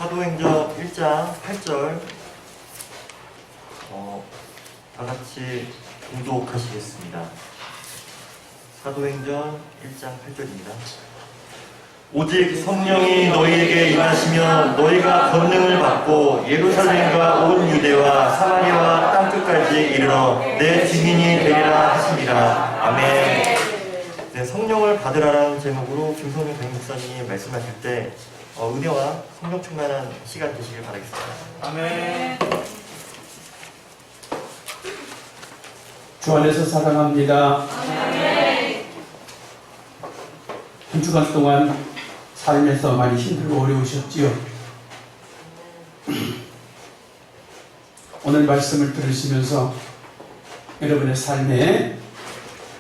사도행전 1장 8절 다같이 봉독하시겠습니다. 사도행전 1장 8절입니다. 오직 성령이 너희에게 임하시면 너희가 권능을 받고 예루살렘과 온 유대와 사마리아와 땅끝까지 이르러 내 증인이 되리라 하시니라. 아멘. 네, 성령을 받으라라는 제목으로 김성윤 백목사님이 말씀하실 때 은혜와 성령 충만한 시간 되시길 바라겠습니다. 아멘. 주 안에서 사랑합니다. 아멘. 한 주간 동안 삶에서 많이 힘들고 어려우셨지요? 오늘 말씀을 들으시면서 여러분의 삶에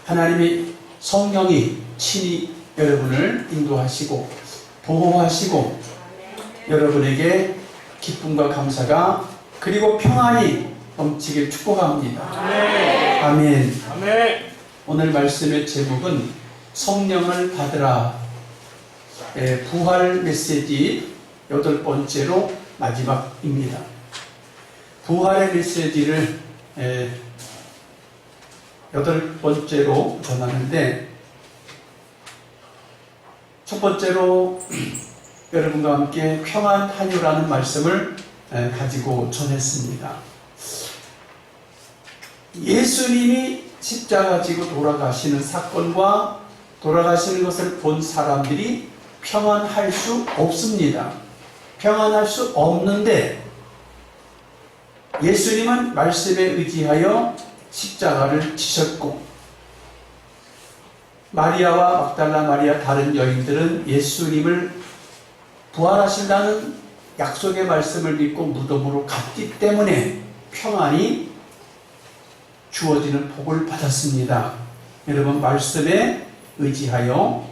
하나님이 성령이 친히 여러분을 인도하시고 보호하시고 여러분에게 기쁨과 감사가 그리고 평안이 넘치길 축복합니다. 아멘. 아멘. 아멘. 오늘 말씀의 제목은 성령을 받으라. 부활 메시지 8번째로 마지막입니다. 부활의 메시지를 8번째로 전하는데, 첫 번째로 여러분과 함께 평안 한유라는 말씀을 가지고 전했습니다. 예수님이 십자가 지고 돌아가시는 사건과 돌아가시는 것을 본 사람들이 평안할 수 없습니다. 평안할 수 없는데 예수님은 말씀에 의지하여 십자가를 지셨고, 마리아와 막달라 마리아 다른 여인들은 예수님을 부활하신다는 약속의 말씀을 믿고 무덤으로 갔기 때문에 평안이 주어지는 복을 받았습니다. 여러분, 말씀에 의지하여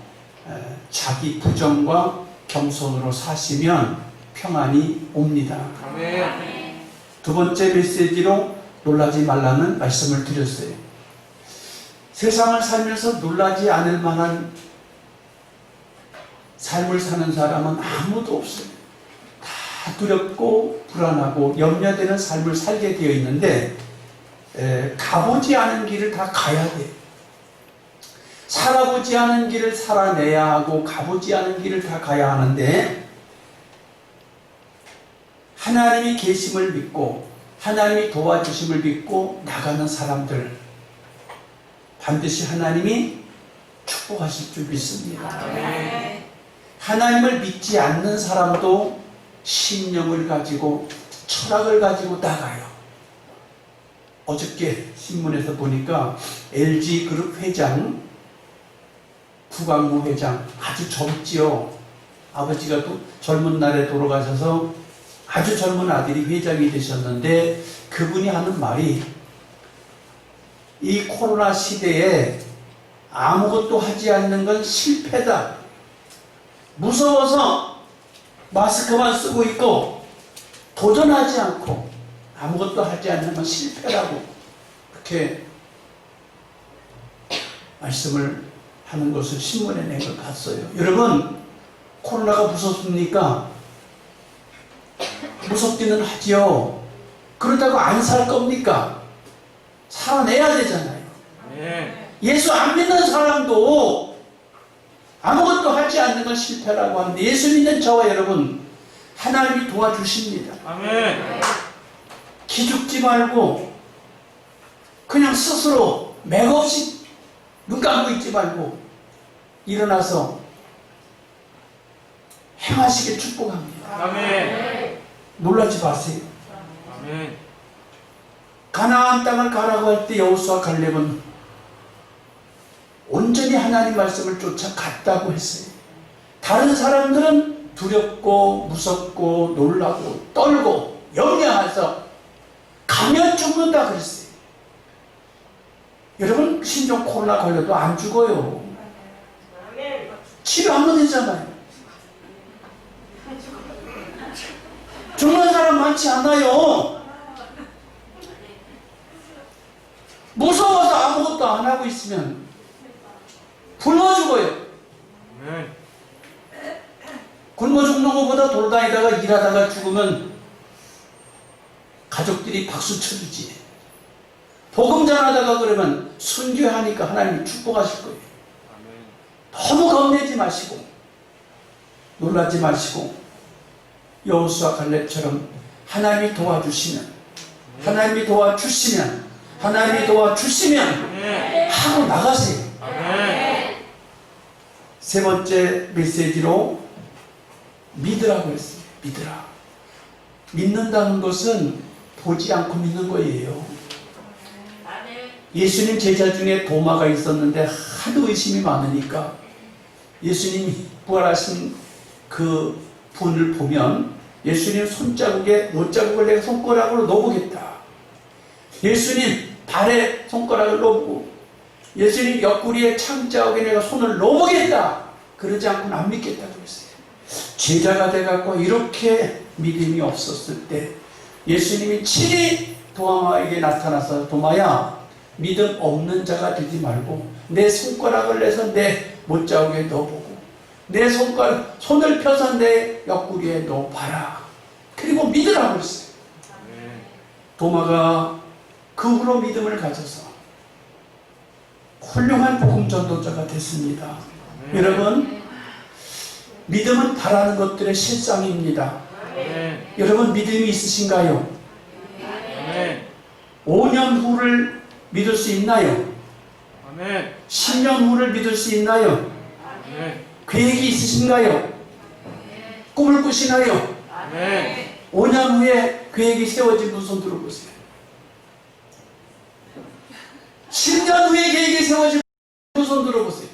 자기 부정과 겸손으로 사시면 평안이 옵니다. 아멘. 두 번째 메시지로 놀라지 말라는 말씀을 드렸어요. 세상을 살면서 놀라지 않을 만한 삶을 사는 사람은 아무도 없어요. 다 두렵고 불안하고 염려되는 삶을 살게 되어 있는데 가보지 않은 길을 다 가야 돼요. 살아보지 않은 길을 살아내야 하고 가보지 않은 길을 다 가야 하는데, 하나님이 계심을 믿고 하나님이 도와주심을 믿고 나가는 사람들 반드시 하나님이 축복하실 줄 믿습니다. 아멘. 하나님을 믿지 않는 사람도 신념을 가지고 철학을 가지고 나가요. 어저께 신문에서 보니까 LG그룹 회장 구광무 회장, 아주 젊지요. 아버지가 또 젊은 날에 돌아가셔서 아주 젊은 아들이 회장이 되셨는데, 그분이 하는 말이 이 코로나 시대에 아무것도 하지 않는 건 실패다. 무서워서 마스크만 쓰고 있고 도전하지 않고 아무것도 하지 않는 건 실패라고 그렇게 말씀을 하는 것을 신문에 낸 걸 봤어요. 여러분, 코로나가 무섭습니까? 무섭기는 하지요. 그렇다고 안 살 겁니까? 살아내야 되잖아요. 아멘. 예수 안 믿는 사람도 아무것도 하지 않는 건 실패라고 하는데, 예수 믿는 저와 여러분, 하나님이 도와주십니다. 아멘. 기죽지 말고 그냥 스스로 맥없이 눈 감고 있지 말고 일어나서 행하시길 축복합니다. 아멘. 놀라지 마세요. 아멘. 가나안 땅을 가라고 할 때 여호수아 갈렙은 온전히 하나님 말씀을 쫓아갔다고 했어요. 다른 사람들은 두렵고 무섭고 놀라고 떨고 염려해서 가면 죽는다 그랬어요. 여러분, 신종 코로나 걸려도 안 죽어요. 치료하면 되잖아요. 죽는 사람 많지 않아요. 무서워서 아무것도 안 하고 있으면 굶어 죽어요. 아멘. 굶어 죽는 것보다 돌아다니다가 일하다가 죽으면 가족들이 박수 쳐주지. 복음 전하다가 그러면 순교하니까 하나님이 축복하실 거예요. 너무 겁내지 마시고 놀라지 마시고 여호수아 갈렙처럼 하나님이 도와주시면 하나님이 도와주시면 하고 나가세요. 세 번째 메시지로 믿으라고 했어요. 믿으라. 믿는다는 것은 보지 않고 믿는 거예요. 예수님 제자 중에 도마가 있었는데 하도 의심이 많으니까 예수님이 부활하신 그 분을 보면 예수님 손자국에 못자국을 내가 손가락으로 넣어보겠다. 예수님 발에 손가락을 넣어보고 예수님 옆구리에 창자국에 내가 손을 넣어보겠다. 그러지 않고는 안 믿겠다고 했어요. 제자가 돼갖고 이렇게 믿음이 없었을 때 예수님이 친히 도마에게 나타나서 도마야 믿음 없는 자가 되지 말고 내 손가락을 내서 내 못자국에 넣어보고 내 손을 펴서 내 옆구리에 넣어봐라. 그리고 믿으라고 했어요. 도마가 그 후로 믿음을 가져서 훌륭한 복음 전도자가 됐습니다. 여러분, 믿음은 바라는 것들의 실상입니다. 여러분 믿음이 있으신가요? 5년 후를 믿을 수 있나요? 10년 후를 믿을 수 있나요? 계획이 있으신가요? 꿈을 꾸시나요? 5년 후에 계획이 세워진 분 손 들어보세요. 10년 후에 계획이 세워진 분 손 들어보세요.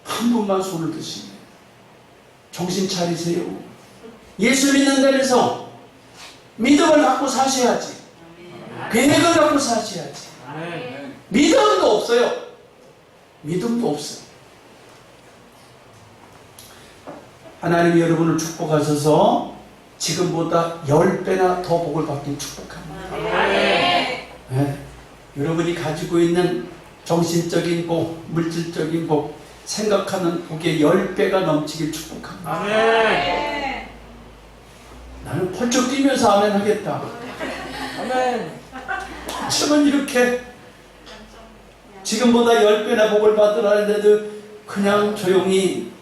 한 분만 손을 드시면 정신 차리세요. 예수 믿는다면서 믿음을 갖고 사셔야지. 계획을 갖고 사셔야지. 믿음도 없어요. 믿음도 없어요. 하나님이 여러분을 축복하셔서 지금보다 10배나 더 복을 받길 축복합니다. 네. 여러분이 가지고 있는 정신적인 복, 물질적인 복, 생각하는 복의 10배가 넘치길 축복합니다. 나는 펄쩍 뛰면서 아멘 하겠다. 지금은 이렇게 지금보다 10배나 복을 받으라는데도 그냥 조용히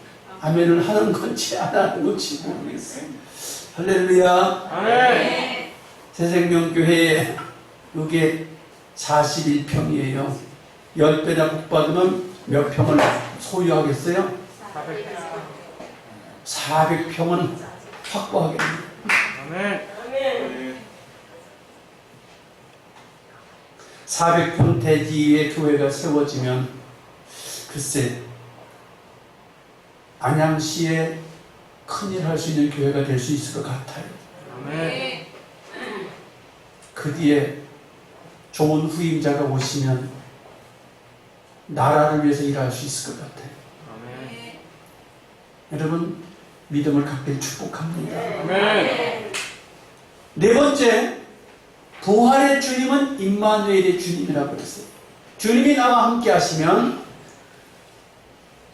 아멘을 하는 건지 안 하는 건지 모르겠어요. 할렐루야. 새생명교회에 이게 41평이에요. 10배나 복 받으면 몇 평을 소유하겠어요? 400평은 확보하겠네요. 400평 대지의 교회가 세워지면 글쎄 안양시에 큰일 할 수 있는 교회가 될 수 있을 것 같아요. 그 뒤에 좋은 후임자가 오시면 나라를 위해서 일할 수 있을 것 같아요. 여러분 믿음을 갖길 축복합니다. 네 번째, 부활의 주님은 임마누엘의 주님이라고 했어요. 주님이 나와 함께 하시면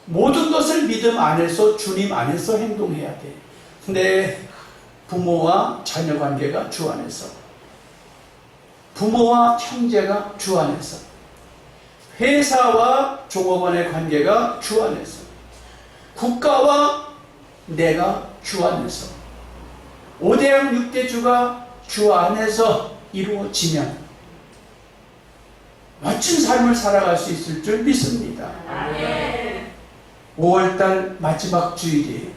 모든 것을 믿음 안에서 주님 안에서 행동해야 돼. 내 부모와 자녀 관계가 주 안에서, 부모와 형제가 주 안에서, 회사와 종업원의 관계가 주 안에서, 국가와 내가 주 안에서, 5대양 6대주가 주 안에서 이루어지면 멋진 삶을 살아갈 수 있을 줄 믿습니다. 5월달 마지막 주일이에요.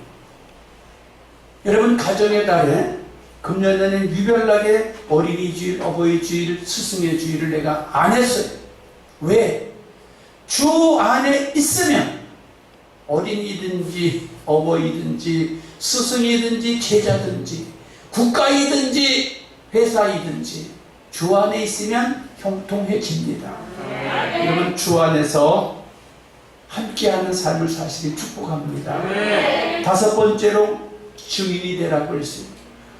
여러분 가정의 달에 금년에는 유별나게 어린이 주일, 어버이 주일, 스승의 주일을 내가 안 했어요. 왜? 주 안에 있으면 어린이든지 어버이든지 스승이든지 제자든지 국가이든지 회사이든지 주 안에 있으면 형통해집니다. 여러분 주 안에서 함께하는 삶을 사시길 축복합니다. 다섯 번째로 증인이 되라고 했습니다.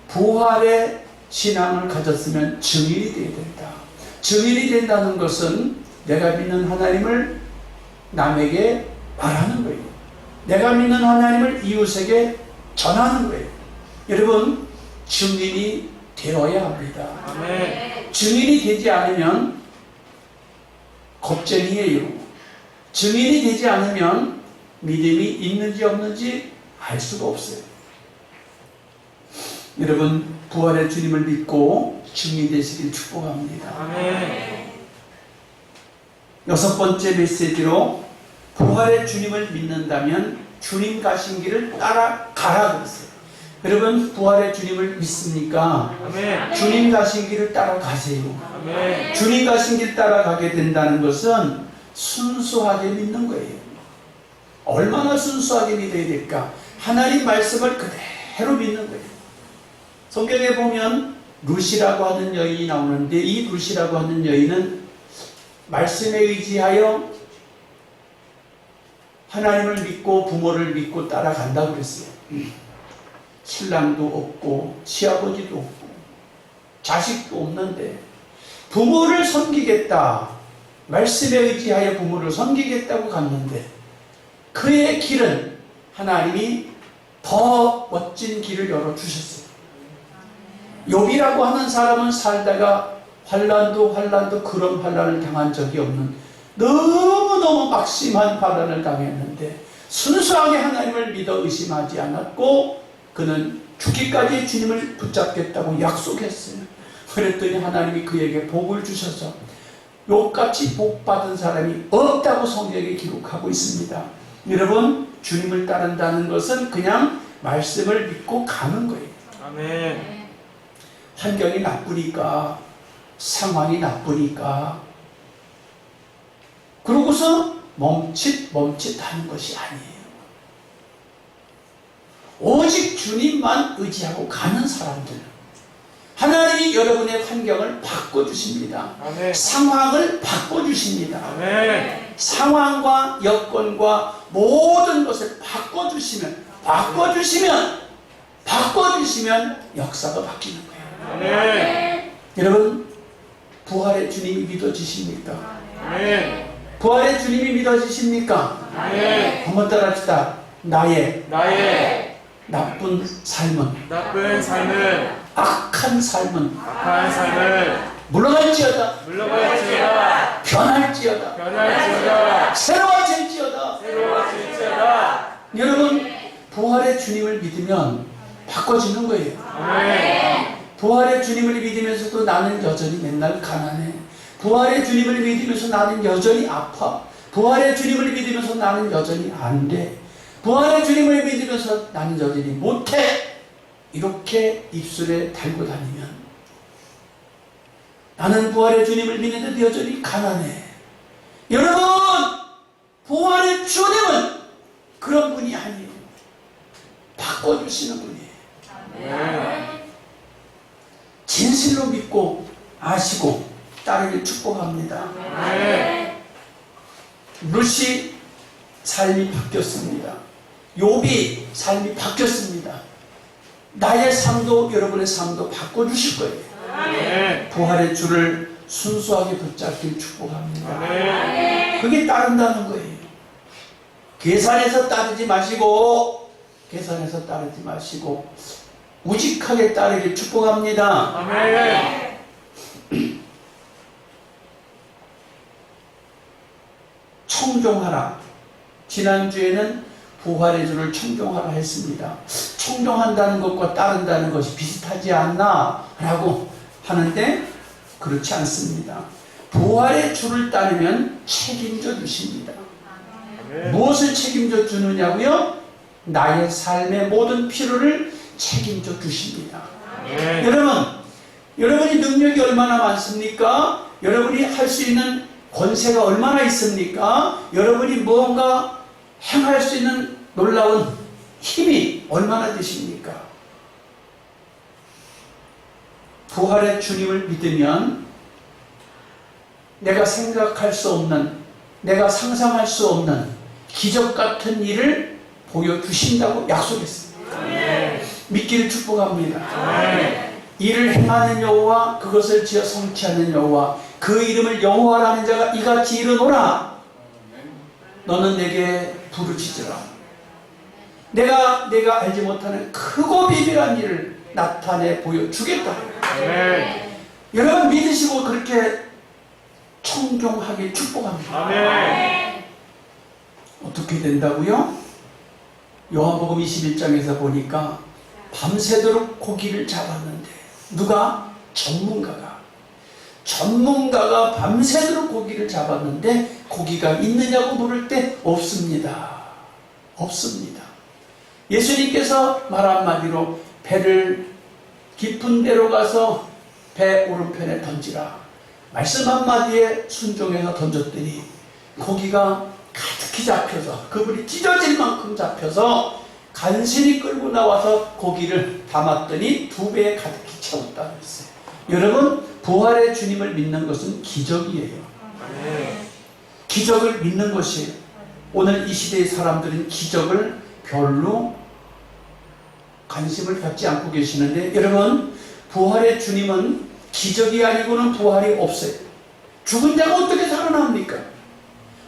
부활의 신앙을 가졌으면 증인이 되어야 된다. 증인이 된다는 것은 내가 믿는 하나님을 남에게 말하는 거예요. 내가 믿는 하나님을 이웃에게 전하는 거예요. 여러분, 증인이 되어야 합니다. 아멘. 증인이 되지 않으면 겁쟁이에요. 증인이 되지 않으면 믿음이 있는지 없는지 알 수가 없어요. 여러분, 부활의 주님을 믿고 증인 되시길 축복합니다. 아멘. 여섯 번째 메시지로 부활의 주님을 믿는다면 주님 가신 길을 따라가라 그랬어요. 여러분, 부활의 주님을 믿습니까? 아멘. 주님 가신 길을 따라가세요. 아멘. 주님 가신 길 따라가게 된다는 것은 순수하게 믿는 거예요. 얼마나 순수하게 믿어야 될까? 하나님 말씀을 그대로 믿는 거예요. 성경에 보면 루시라고 하는 여인이 나오는데, 이 루시라고 하는 여인은 말씀에 의지하여 하나님을 믿고 부모를 믿고 따라간다고 그랬어요. 신랑도 없고 시아버지도 없고 자식도 없는데 부모를 섬기겠다, 말씀에 의지하여 부모를 섬기겠다고 갔는데 그의 길은 하나님이 더 멋진 길을 열어주셨어요. 욥이라고 하는 사람은 살다가 환난도 그런 환난을 당한 적이 없는, 너무너무 막심한 환난을 당했는데 순수하게 하나님을 믿어 의심하지 않았고 그는 죽기까지 주님을 붙잡겠다고 약속했어요. 그랬더니 하나님이 그에게 복을 주셔서 욥같이 복 받은 사람이 없다고 성경에 기록하고 있습니다. 여러분, 주님을 따른다는 것은 그냥 말씀을 믿고 가는 거예요. 아멘. 환경이 나쁘니까, 상황이 나쁘니까 그러고서 멈칫하는 것이 아니에요. 오직 주님만 의지하고 가는 사람들, 하나님이 여러분의 환경을 바꿔주십니다. 아멘. 상황을 바꿔주십니다. 아멘. 상황과 여건과 모든 것을 바꿔주시면 역사가 바뀌는 거예요. 아멘. 여러분, 부활의 주님이 믿어지십니까? 아멘. 부활의 주님이 믿어지십니까? 아멘. 한번 따라합시다. 나의 나쁜 삶은, 악한 삶은 악한 삶을 물러갈지어다, 물러갈지어다, 변할지어다, 새로워질지어다. 여러분, 부활의 주님을 믿으면 바꿔지는 거예요. 아멘. 부활의 주님을 믿으면서도 나는 여전히 맨날 가난해. 부활의 주님을 믿으면서 나는 여전히 아파. 부활의 주님을 믿으면서 나는 여전히 안 돼. 부활의 주님을 믿으면서 나는 여전히 못해. 이렇게 입술에 달고 다니면 나는 부활의 주님을 믿는데도 여전히 가난해. 여러분, 부활의 주님은 그런 분이 아니에요. 바꿔주시는 분이에요. 아멘. 진실로 믿고 아시고 따르길 축복합니다. 아멘. 루시 삶이 바뀌었습니다. 욥이 삶이 바뀌었습니다. 나의 삶도 여러분의 삶도 바꿔주실 거예요. 아멘. 부활의 줄을 순수하게 붙잡길 축복합니다. 아멘. 그게 따른다는 거예요. 계산해서 따르지 마시고 우직하게 따르길 축복합니다. 아멘. 청종하라. 지난주에는 부활의 주를 청종하라 했습니다. 청종한다는 것과 따른다는 것이 비슷하지 않나? 라고 하는데 그렇지 않습니다. 부활의 주를 따르면 책임져 주십니다. 아멘. 무엇을 책임져 주느냐고요? 나의 삶의 모든 필요를 책임져 주십니다. 아멘. 여러분이 능력이 얼마나 많습니까? 여러분이 할 수 있는 권세가 얼마나 있습니까? 여러분이 무언가 행할 수 있는 놀라운 힘이 얼마나 되십니까? 부활의 주님을 믿으면 내가 생각할 수 없는, 내가 상상할 수 없는 기적 같은 일을 보여주신다고 약속했습니다. 아멘. 믿기를 축복합니다. 아멘. 이를 행하는 여호와 그것을 지어 성취하는 여호와 그 이름을 여호와라는 자가 이같이 이르노라. 너는 내게 부르짖으라. 내가 알지 못하는 크고 비밀한 일을 나타내 보여주겠다. 아멘. 여러분 믿으시고 그렇게 청종하게 축복합니다. 아멘. 어떻게 된다고요? 요한복음 21장에서 보니까 밤새도록 고기를 잡았는데 누가? 전문가가 밤새도록 고기를 잡았는데 고기가 있느냐고 물을 때 없습니다. 없습니다. 예수님께서 말 한마디로 배를 깊은 데로 가서 배 오른편에 던지라. 말씀 한마디에 순종해서 던졌더니 고기가 가득히 잡혀서 그분이 찢어질 만큼 잡혀서 간신히 끌고 나와서 고기를 담았더니 2배에 가득히 채웠다고 했어요. 여러분 부활의 주님을 믿는 것은 기적이에요. 기적을 믿는 것이에요. 오늘 이 시대의 사람들은 기적을 별로 관심을 갖지 않고 계시는데 여러분 부활의 주님은 기적이 아니고는 부활이 없어요. 죽은 자가 어떻게 살아납니까?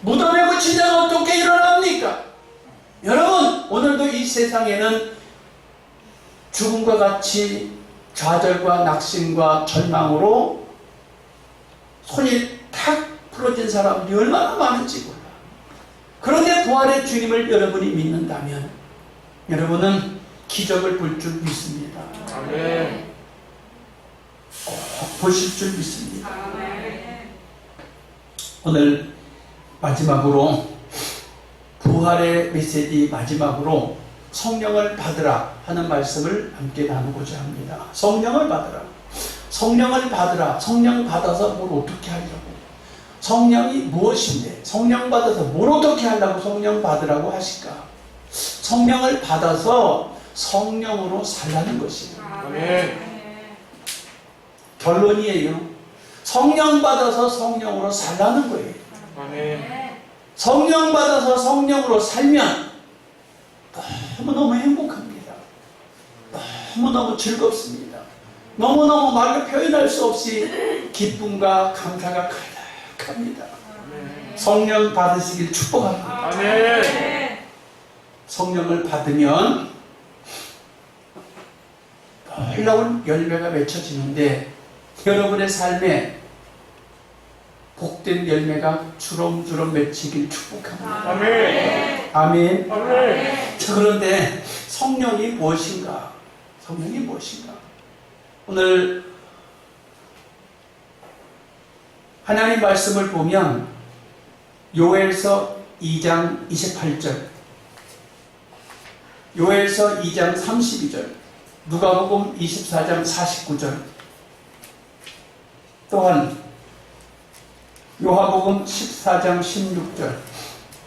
무덤에 묻힌 자가 어떻게 일어납니까? 여러분 오늘도 이 세상에는 죽음과 같이 좌절과 낙심과 절망으로 손이 탁 풀어진 사람들이 얼마나 많은지 몰라. 그런데 부활의 주님을 여러분이 믿는다면 여러분은 기적을 볼 줄 믿습니다. 아멘. 꼭 보실 줄 믿습니다. 오늘 마지막으로 부활의 메시지 마지막으로 성령을 받으라 하는 말씀을 함께 나누고자 합니다. 성령을 받으라. 성령을 받으라. 성령 받아서 뭘 어떻게 하려고? 성령이 무엇인데? 성령 받아서 뭘 어떻게 하려고 성령 받으라고 하실까? 성령을 받아서 성령으로 살라는 것이에요. 아멘. 결론이에요. 성령 받아서 성령으로 살라는 거예요. 아멘. 성령 받아서 성령으로 살면 너무너무 행복합니다. 너무너무 즐겁습니다. 너무너무 말로 표현할 수 없이 기쁨과 감사가 가득합니다. 성령 받으시길 축복합니다. 아멘. 성령을 받으면 놀라운 열매가 맺혀지는데 여러분의 삶에 복된 열매가 주렁주렁 맺히길 축복합니다. 아멘. 아멘. 아멘. 자, 그런데 성령이 무엇인가? 성령이 무엇인가? 오늘 하나님 말씀을 보면 요엘서 2장 28절, 요엘서 2장 32절, 누가복음 24장 49절, 또한 요한복음 14장 16절,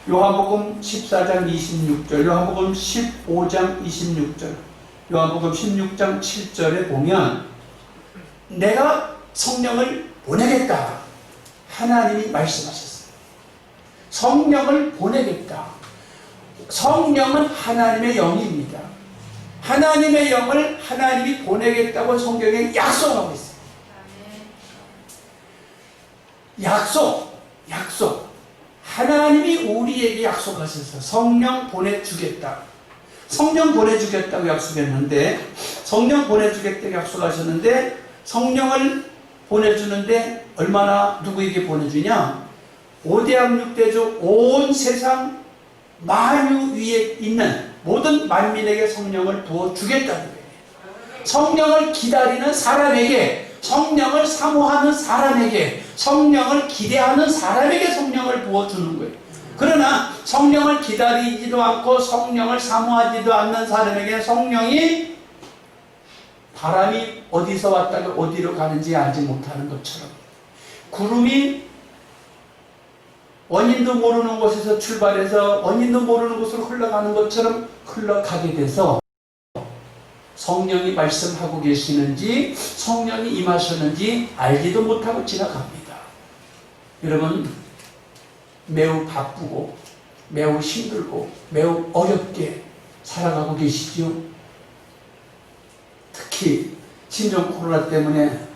요한복음 14장 26절, 요한복음 15장 26절, 요한복음 16장 7절에 보면 내가 성령을 보내겠다. 하나님이 말씀하셨어요. 성령을 보내겠다. 성령은 하나님의 영입니다. 하나님의 영을 하나님이 보내겠다고 성경에 약속하고 있어요. 약속. 하나님이 우리에게 약속하셔서 성령 보내주겠다. 성령 보내주겠다고 약속했는데, 성령 보내주겠다고 약속하셨는데, 성령을 보내주는데 얼마나 누구에게 보내주냐? 5대학 6대주 온 세상 만유 위에 있는 모든 만민에게 성령을 부어주겠다는 거예요. 성령을 기다리는 사람에게, 성령을 사모하는 사람에게, 성령을 기대하는 사람에게 성령을 부어주는 거예요. 그러나 성령을 기다리지도 않고 성령을 사모하지도 않는 사람에게 성령이 바람이 어디서 왔다가 어디로 가는지 알지 못하는 것처럼, 구름이 원인도 모르는 곳에서 출발해서 원인도 모르는 곳으로 흘러가는 것처럼 흘러가게 돼서 성령이 말씀하고 계시는지 성령이 임하셨는지 알지도 못하고 지나갑니다. 여러분, 매우 바쁘고 매우 힘들고 매우 어렵게 살아가고 계시죠? 특히 신종 코로나 때문에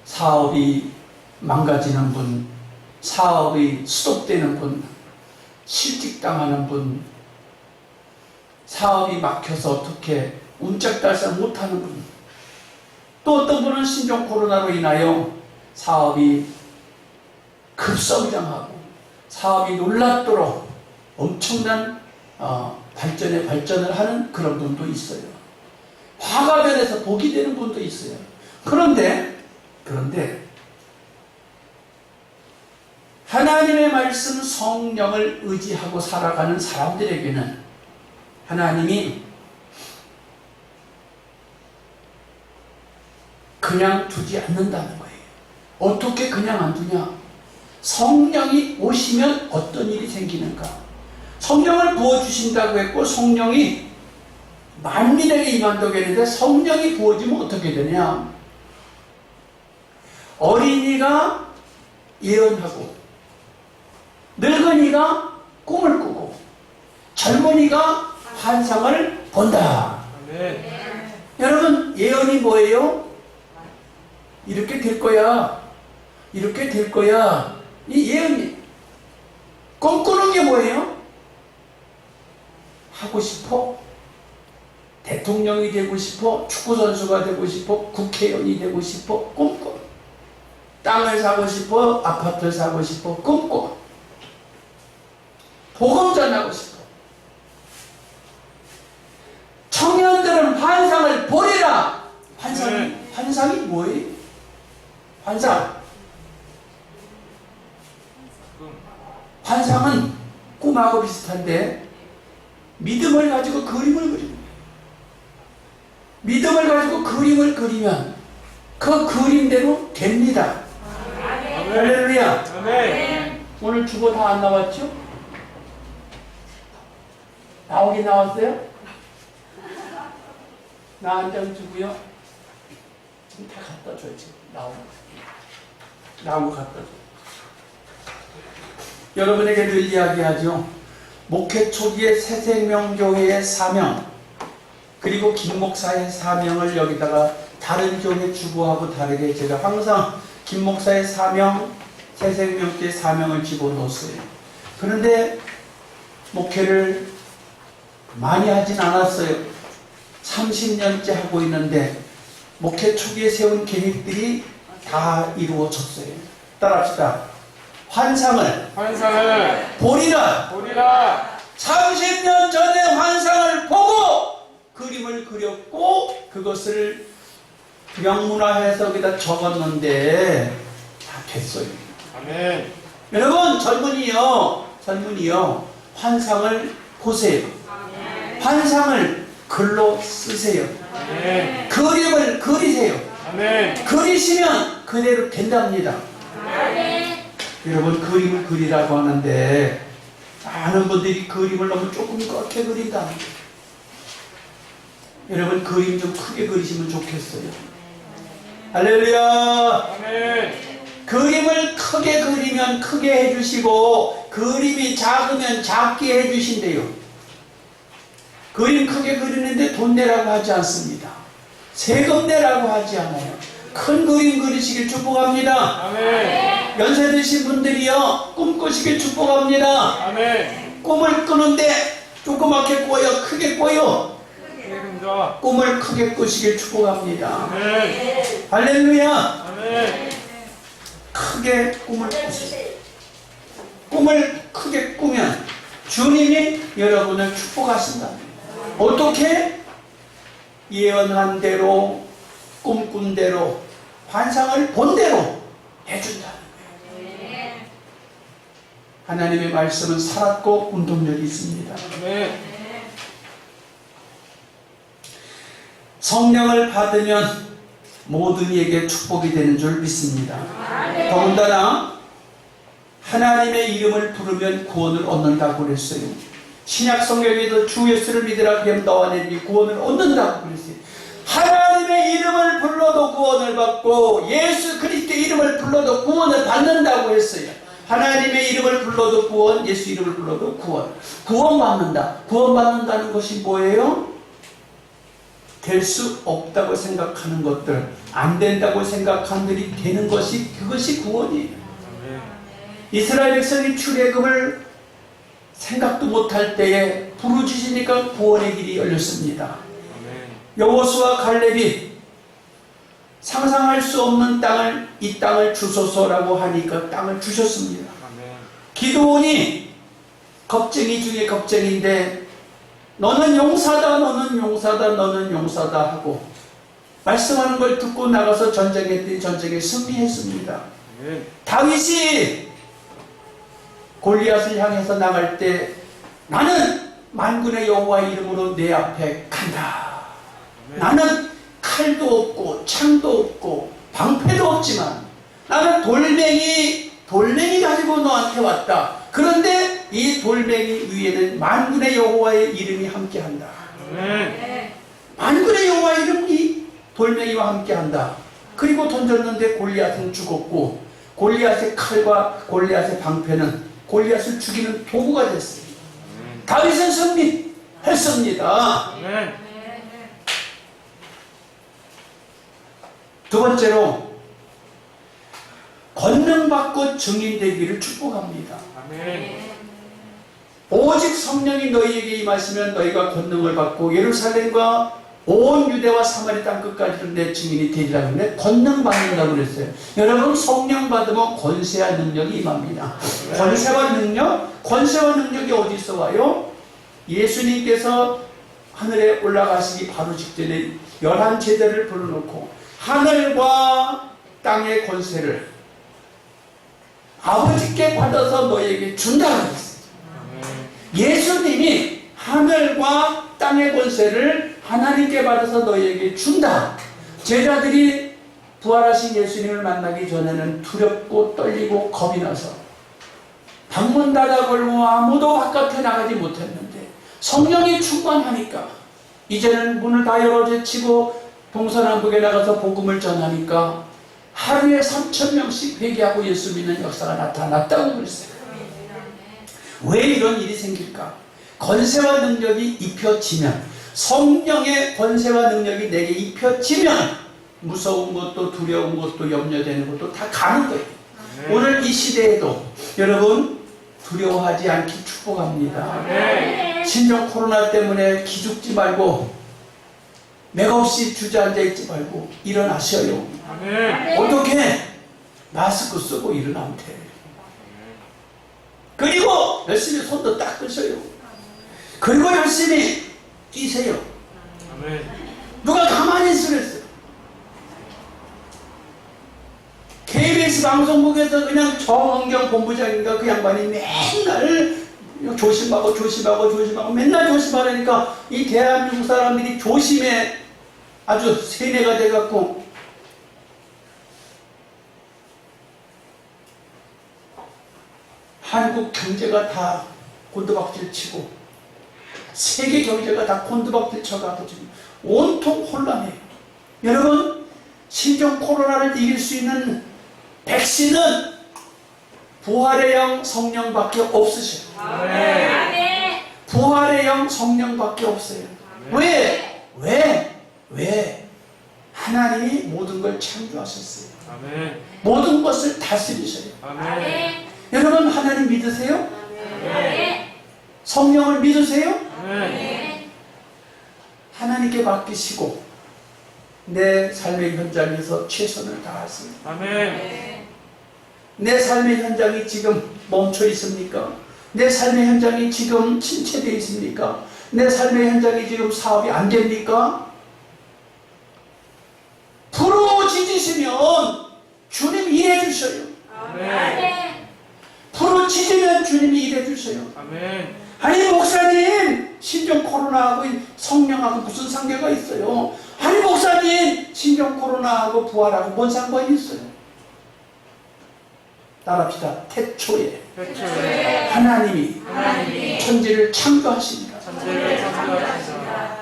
사업이 망가지는 분, 사업이 스톱되는 분, 실직당하는 분, 사업이 막혀서 어떻게 움짝달싹 못하는 분, 또 어떤 분은 신종 코로나로 인하여 사업이 급성장하고 사업이 놀랍도록 엄청난 발전을 하는 그런 분도 있어요. 화가 변해서 복이 되는 분도 있어요. 그런데 하나님의 말씀 성령을 의지하고 살아가는 사람들에게는 하나님이 그냥 두지 않는다는 거예요. 어떻게 그냥 안 두냐? 성령이 오시면 어떤 일이 생기는가? 성령을 부어주신다고 했고 성령이 만민에게 임한다고 했는데 성령이 부어지면 어떻게 되냐? 어린이가 예언하고 늙은이가 꿈을 꾸고 젊은이가 환상을 본다. 아멘. 여러분, 예언이 뭐예요? 이렇게 될 거야. 이렇게 될 거야. 이 예언이. 꿈꾸는 게 뭐예요? 하고 싶어? 대통령이 되고 싶어? 축구선수가 되고 싶어? 국회의원이 되고 싶어? 꿈꿔. 땅을 사고 싶어? 아파트를 사고 싶어? 꿈꿔. 복음 전하고 싶어. 청년들은 환상을 보리라. 환상이 뭐예요? 환상은 꿈하고 비슷한데 믿음을 가지고 그림을 그립니다. 믿음을 가지고 그림을 그리면 그 그림대로 됩니다. 할렐루야. 아멘. 오늘 주보 다 안 나왔죠? 나오긴 나왔어요? 나 한 장 주고요. 지금 다 갖다 줘요. 지금 나온 거 갖다 줘. 여러분에게 늘 이야기하죠. 목회 초기에 새생명교회의 사명, 그리고 김 목사의 사명을 여기다가 다른 교회 주보하고 다르게 제가 항상 김 목사의 사명, 새생명교회의 사명을 집어넣었어요. 그런데 목회를 많이 하진 않았어요. 30년째 하고 있는데 목회 초기에 세운 계획들이 다 이루어졌어요. 따라합시다. 환상을 보리라. 30년 전에 환상을 보고 그림을 그렸고 그것을 명문화 해석에다 적었는데 다 됐어요. 아멘. 여러분, 젊은이요 환상을 보세요. 환상을 글로 쓰세요. 아멘. 그림을 그리세요. 아멘. 그리시면 그대로 된답니다. 여러분, 그림을 그리라고 하는데 많은 분들이 그림을 너무 조금 꺾게 그린다. 여러분, 그림 좀 크게 그리시면 좋겠어요. 할렐루야. 아멘. 그림을 크게 그리면 크게 해주시고 그림이 작으면 작게 해주신대요. 그림 크게 그리는데 돈 내라고 하지 않습니다. 세금 내라고 하지 않아요. 큰 그림 그리시길 축복합니다. 아멘. 연세 드신 분들이요, 꿈 꾸시길 축복합니다. 아멘. 꿈을 꾸는데 조그맣게 꿔요, 크게 꿔요. 그림자. 꿈을 크게 꾸시길 축복합니다. 아멘. 할렐루야. 아멘. 크게 꿈을 꾸세요. 꿈을 크게 꾸면 주님이 여러분을 축복하신다. 어떻게? 예언한 대로, 꿈꾼 대로, 환상을 본 대로 해준다는 거예요. 하나님의 말씀은 살았고 운동력이 있습니다. 아멘. 성령을 받으면 모든 이에게 축복이 되는 줄 믿습니다. 더군다나 하나님의 이름을 부르면 구원을 얻는다고 그랬어요. 신약 성경에도 주 예수를 믿으라 그러면 너와 내니 구원을 얻는다고 그랬어요. 하나님의 이름을 불러도 구원을 받고 예수 그리스도의 이름을 불러도 구원을 받는다고 했어요. 하나님의 이름을 불러도 구원, 예수 이름을 불러도 구원. 구원받는다. 구원받는다는 것이 뭐예요? 될 수 없다고 생각하는 것들, 안 된다고 생각하는 일이 되는 것이, 그것이 구원이에요. 이스라엘 백성이 출애굽을 생각도 못할 때에 부르짖으니까 구원의 길이 열렸습니다. 아멘. 여호수아 갈렙이 상상할 수 없는 땅을 이 땅을 주소서라고 하니까 땅을 주셨습니다. 아멘. 기드온이 겁쟁이 중에 겁쟁인데 너는 용사다, 너는 용사다, 너는 용사다 하고 말씀하는 걸 듣고 나가서 전쟁했더니 전쟁에 승리했습니다. 아멘. 다윗이 골리앗을 향해서 나갈 때 나는 만군의 여호와 이름으로 내 앞에 간다. 아멘. 나는 칼도 없고 창도 없고 방패도 없지만 나는 돌멩이 가지고 너한테 왔다. 그런데 이 돌멩이 위에는 만군의 여호와의 이름이 함께한다. 아멘. 만군의 여호와 이름이 돌멩이와 함께한다. 그리고 던졌는데 골리앗은 죽었고 골리앗의 칼과 골리앗의 방패는 골리앗을 죽이는 도구가 됐습니다. 다윗은 승리했습니다. 아멘. 두 번째로 권능받고 증인되기를 축복합니다. 아멘. 오직 성령이 너희에게 임하시면 너희가 권능을 받고 예루살렘과 온 유대와 사마리 땅 끝까지도 내 증인이 되리라. 그랬는데 권능 받는다고 그랬어요. 여러분, 성령 받으면 권세와 능력이 임합니다. 권세와 능력이 어디서 와요? 예수님께서 하늘에 올라가시기 바로 직전에 11제자를 불러놓고 하늘과 땅의 권세를 아버지께 받아서 너희에게 준다고 했어요. 예수님이 하늘과 땅의 권세를 하나님께 받아서 너희에게 준다. 제자들이 부활하신 예수님을 만나기 전에는 두렵고 떨리고 겁이 나서 방문 닫아 걸고 아무도 바깥에 나가지 못했는데 성령이 충만하니까 이제는 문을 다 열어 제치고 동서남북에 나가서 복음을 전하니까 하루에 3,000명씩 회개하고 예수 믿는 역사가 나타났다고 그랬어요. 왜 이런 일이 생길까? 권세와 능력이 입혀지면, 성령의 권세와 능력이 내게 입혀지면 무서운 것도 두려운 것도 염려되는 것도 다 가는 거예요. 오늘 이 시대에도 여러분 두려워하지 않기 축복합니다. 신종 코로나 때문에 기죽지 말고 맥없이 주저앉아 있지 말고 일어나셔요. 어떻게? 마스크 쓰고 일어나면 돼. 그리고 열심히 손도 닦으셔요. 그리고 열심히 뛰세요. 누가 가만히 있으랬어요. KBS 방송국에서 그냥 정은경 본부장인가 그 양반이 맨날 조심하고 맨날 조심하라니까 이 대한민국 사람들이 조심에 아주 세뇌가 돼갖고 한국 경제가 다 곤두박질 치고 세계 경제가 다 곤두박질 쳐가지고 지금 온통 혼란해요. 여러분, 신종 코로나를 이길 수 있는 백신은 부활의 영 성령밖에 없으셔요. 부활의 영 성령밖에 없어요. 왜? 하나님이 모든 걸 창조하셨어요. 모든 것을 다스리셔요. 여러분, 하나님 믿으세요? 성령을 믿으세요? 하나님께 맡기시고 내 삶의 현장에서 최선을 다하세요. 내 삶의 현장이 지금 멈춰 있습니까? 내 삶의 현장이 지금 침체되어 있습니까? 내 삶의 현장이 지금 사업이 안 됩니까? 부르짖으시면 주님 일해 주셔요. 부르짖으면 주님이 일해 주셔요. 아니 목사님, 신종 코로나하고 성령하고 무슨 관계가 있어요? 아니 목사님, 신종 코로나하고 부활하고 뭔 상관이 있어요? 따라합시다. 태초에 하나님이 천지를 창조하십니다.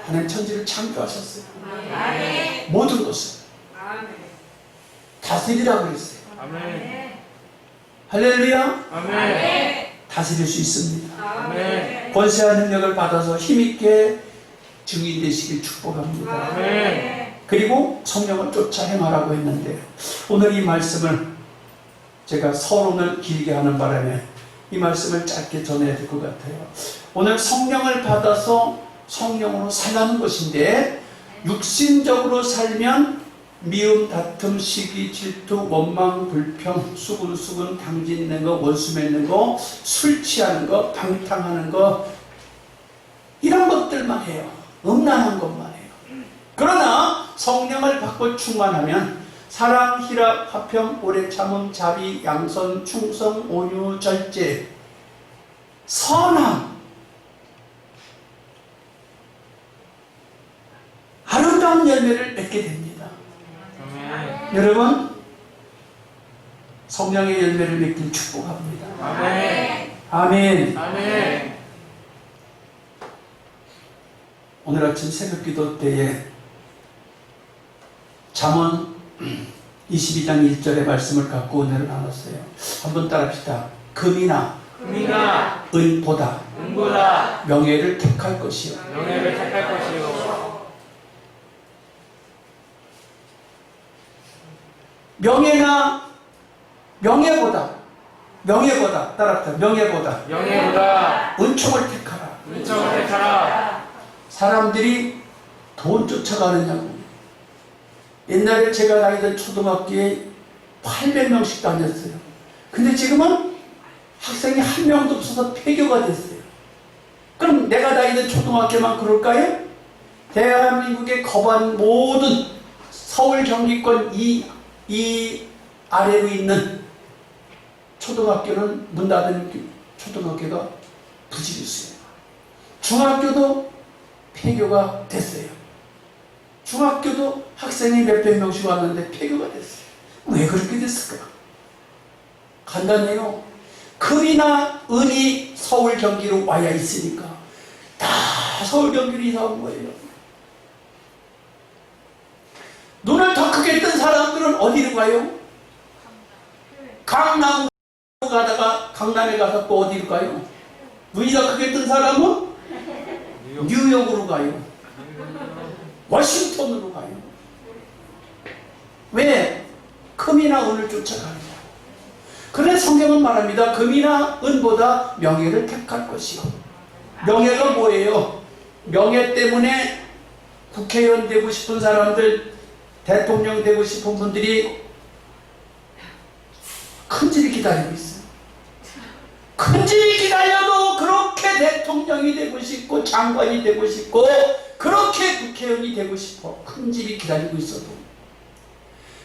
하나님 천지를 창조하셨어요. 모든 것을 다스리라고 했어요. 할렐루야. 다스릴 수 있습니다. 권세와 능력을 받아서 힘있게 증인 되시길 축복합니다. 그리고 성령을 쫓아 행하라고 했는데 오늘 이 말씀을 제가 서론을 길게 하는 바람에 이 말씀을 짧게 전해야 될 것 같아요. 오늘 성령을 받아서 성령으로 살라는 것인데, 육신적으로 살면 미움, 다툼, 시기, 질투, 원망, 불평, 수군수군, 당짓는 거, 원수 맺는 거, 술 취하는 거, 방탕하는 거, 이런 것들만 해요. 음란한 것만 해요. 그러나 성령을 받고 충만하면 사랑, 희락, 화평, 오래 참음, 자비, 양선, 충성, 온유, 절제, 선함, 아름다운 열매를 맺게 됩니다. 아멘. 여러분, 성령의 열매를 맺길 축복합니다. 아멘. 아멘. 아멘. 오늘 아침 새벽기도 때에 잠언 22장 1절의 말씀을 갖고 은혜를 나눴어요. 한번 따라합시다. 금이나 금이나 은보다 은보다 명예를 택할 것이요. 명예를 택할 것이요. 명예보다 따라합시다. 명예보다 명예보다 은총을 택하라. 은총을 택하라. 사람들이 돈 쫓아가느냐고. 옛날에 제가 다니던 초등학교에 800명씩 다녔어요. 근데 지금은 학생이 한 명도 없어서 폐교가 됐어요. 그럼 내가 다니던 초등학교만 그럴까요? 대한민국의 거반 모든 서울 경기권 이 아래로 있는 초등학교는 문 닫은 초등학교가 부지기수예요. 중학교도 폐교가 됐어요. 중학교도 학생이 몇백 명씩 왔는데 폐교가 됐어요. 왜 그렇게 됐을까? 간단해요. 금이나 은이 서울 경기로 와야 있으니까 다 서울 경기로 이사 온 거예요. 눈을 더 크게 뜬 사람들은 어디로 가요? 강남 가다가 강남에 가서 또 어디로 가요? 눈이 더 크게 뜬 사람은 뉴욕으로 가요. 워싱턴으로 가요. 왜? 금이나 은을 쫓아가느냐. 그런데 성경은 말합니다. 금이나 은보다 명예를 택할 것이요. 명예가 뭐예요? 명예 때문에 국회의원 되고 싶은 사람들, 대통령 되고 싶은 분들이 큰 집이 기다리고 있어요. 큰 집이 기다려도 그렇게 대통령이 되고 싶고 장관이 되고 싶고 그렇게 국회의원이 되고 싶어. 큰 집이 기다리고 있어도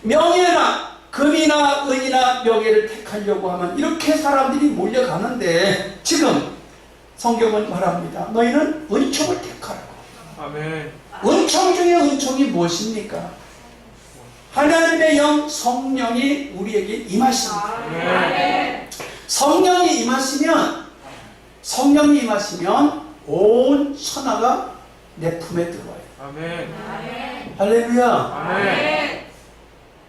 명예나 금이나 은이나 명예를 택하려고 하면 이렇게 사람들이 몰려가는데, 지금 성경은 말합니다. 너희는 은총을 택하라고. 아멘. 은총 중에 은총이 무엇입니까? 하나님의 영 성령이 우리에게 임하십니다. 아멘. 성령이 임하시면 온 천하가 내 품에 들어와요. 아멘. 할렐루야. 아멘.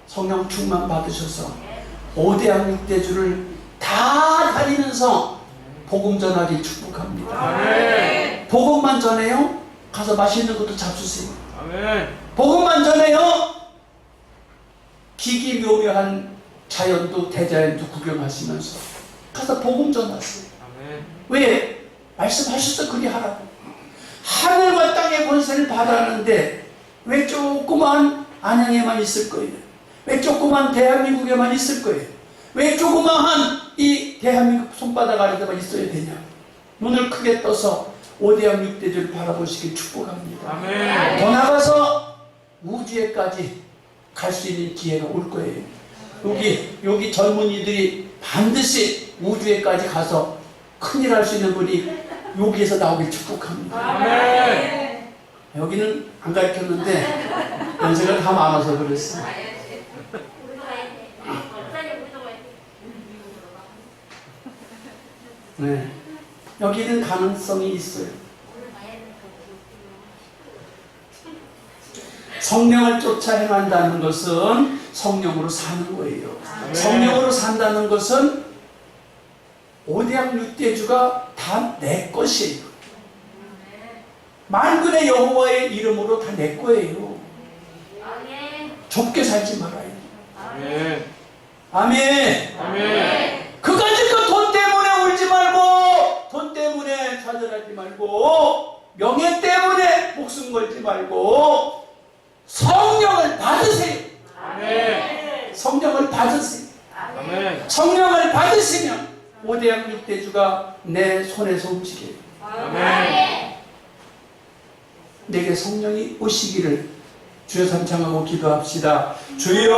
성령 충만 받으셔서 5대학 6대주를 다 다니면서 복음 전하기 축복합니다. 아멘. 복음만 전해요? 가서 맛있는 것도 잡수세요. 아멘. 복음만 전해요? 기기묘묘한 자연도 대자연도 구경하시면서 가서 복음 전하세요. 아멘. 왜? 말씀하셨어. 그리 하라고. 하늘과 땅의 권세를 받았는데 왜 조그만 안양에만 있을 거예요? 왜 조그만 대한민국에만 있을 거예요? 왜 조그마한 이 대한민국 손바닥 아래에만 있어야 되냐? 눈을 크게 떠서 5대학 6대주를 바라보시길 축복합니다. 아멘. 더 나가서 우주에까지 갈 수 있는 기회가 올 거예요. 여기 젊은이들이 반드시 우주에까지 가서 큰일 할 수 있는 분이 여기에서 나오길 축복합니다. 아멘. 여기는 안 가르쳤는데 연세가 다 많아서 그랬어. 네. 여기는 가능성이 있어요. 성령을 쫓아 행한다는 것은 성령으로 사는 거예요. 성령으로 산다는 것은 5대학 6대주가 다 내 것이에요. 만군의 여호와의 이름으로 다 내 거예요. 좁게 살지 말아요. 아멘. 아멘. 아멘. 그까짓 돈 때문에 울지 걸지 말고 명예 때문에 목숨 걸지 말고 성령을 받으세요. 아멘. 성령을 받으세요. 아멘. 성령을 받으시면 오대양 윗대주가 내 손에서 움직여요. 아멘. 내게 성령이 오시기를 주여 삼창하고 기도합시다. 주여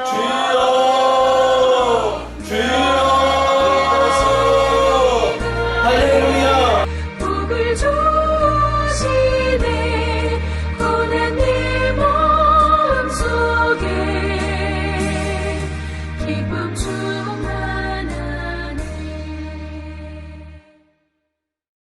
주여 주여 할렐루야.